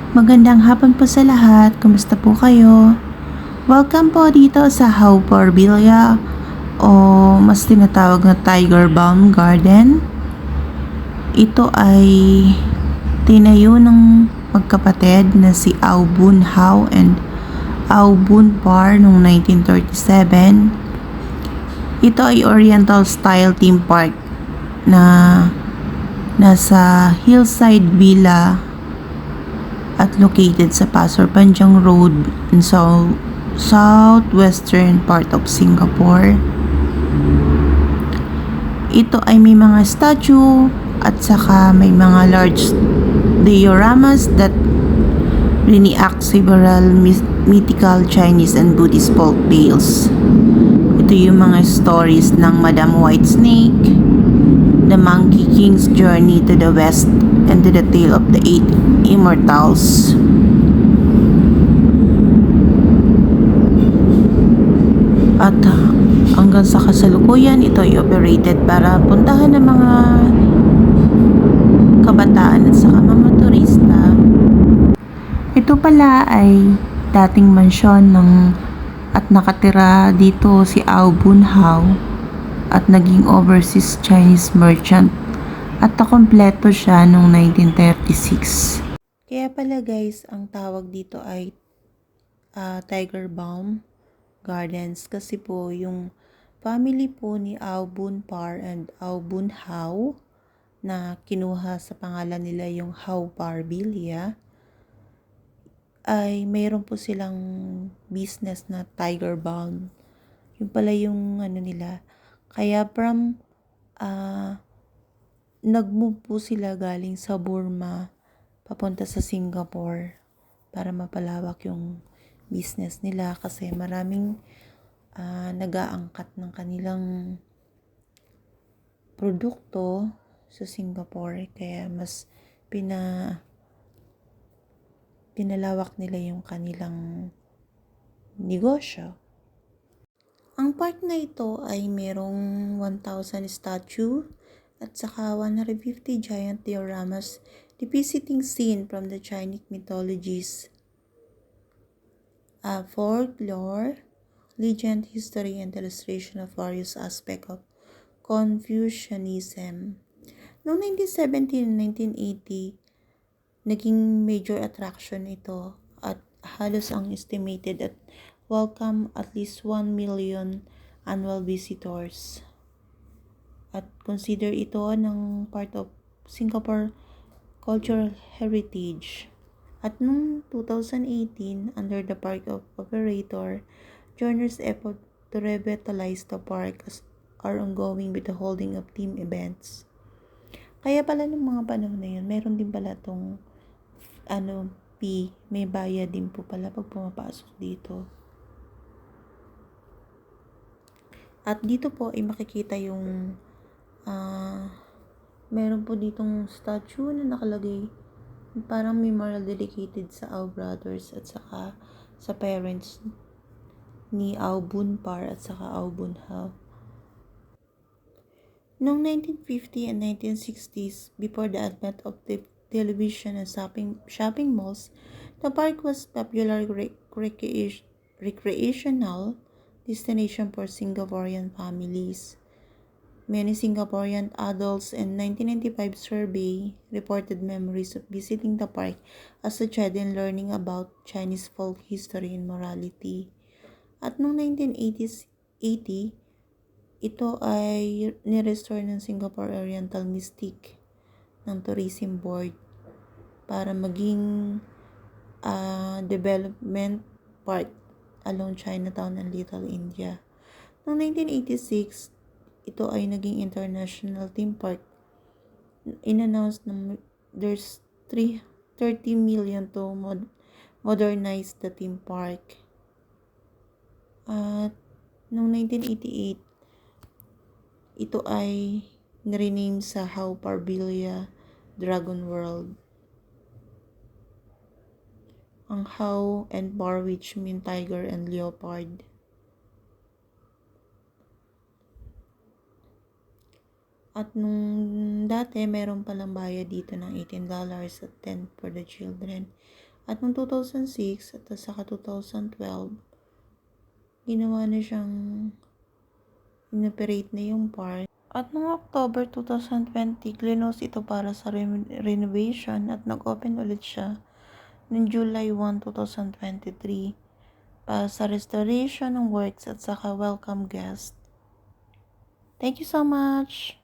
Magandang hapon po sa lahat. Kumusta po kayo? Welcome po dito sa Hauparvilla o mas tinatawag na Tiger Balm Garden. Ito ay tinayo ng magkapatid na si Au Bun Hao and Au Bun Par noong 1937. Ito ay Oriental style theme park na nasa hillside villa at located sa Pasir Panjang Road in southwestern part of Singapore. Ito ay may mga statue at saka may mga large dioramas that reenact several mythical Chinese and Buddhist folk tales. Ito yung mga stories ng Madam White Snake, the Monkey King's Journey to the West, and to the Tale of the Eight Immortals. At hanggang sa kasalukuyan, ito ay operated para puntahan ng mga kabataan at saka mga turista. Ito pala ay dating mansyon at nakatira dito si Au Bun Hao at naging overseas Chinese merchant at nakompleto siya noong 1936. Kaya pala guys, ang tawag dito ay Tiger Balm Gardens kasi po yung family po ni Au Bun Par and Au Bun Hao na kinuha sa pangalan nila yung Hauparvilla ay mayroon po silang business na Tiger Balm. Yung pala yung nila. Kaya from nag-move po sila galing sa Burma papunta sa Singapore para mapalawak yung business nila kasi maraming nag-aangkat ng kanilang produkto sa Singapore kaya mas pinalawak nila yung kanilang negosyo. Ang park na ito ay merong 1,000 statue at saka 150 giant dioramas depicting scene from the Chinese mythologies, folklore, legend, history, and illustration of various aspects of Confucianism. Noong 1970 and 1980, naging major attraction ito at halos ang estimated at welcome at least 1 million annual visitors. At consider ito ng part of Singapore Cultural Heritage. At noong 2018, under the park operator, joiners effort to revitalize the park are ongoing with the holding of team events. Kaya pala nung mga panahon na yun, meron din pala tong fee, may bayad din po pala pag pumapasok dito. At dito po ay makikita yung meron po ditong statue na nakalagay parang memorial dedicated sa Au brothers at saka sa parents ni Au Bun Par at saka Au Bun Hao. Noong 1950 and 1960s, before the advent of television and shopping malls, the park was popular recreational destination for Singaporean families. Many Singaporean adults in 1995 survey reported memories of visiting the park as a child and learning about Chinese folk history and morality. At noong 1980, ito ay nirestore ng Singapore Oriental Mystic ng Tourism Board para maging development park along Chinatown and Little India. Noong 1986, ito ay naging international theme park. In-announce na there's 30 million to modernize the theme park. At noong 1988, ito ay nirename sa Hauparvilla Dragon World. Ang Hau and Par which mean tiger and leopard. At nung dati, meron palang bayad dito ng $18 at $10 for the children. At noong 2006 at saka 2012, ginawa na siyang inoperate na yung park. At noong October 2020, close ito para sa renovation at nag-open ulit siya noong July 1, 2023 para sa restoration ng works at saka welcome guest. Thank you so much!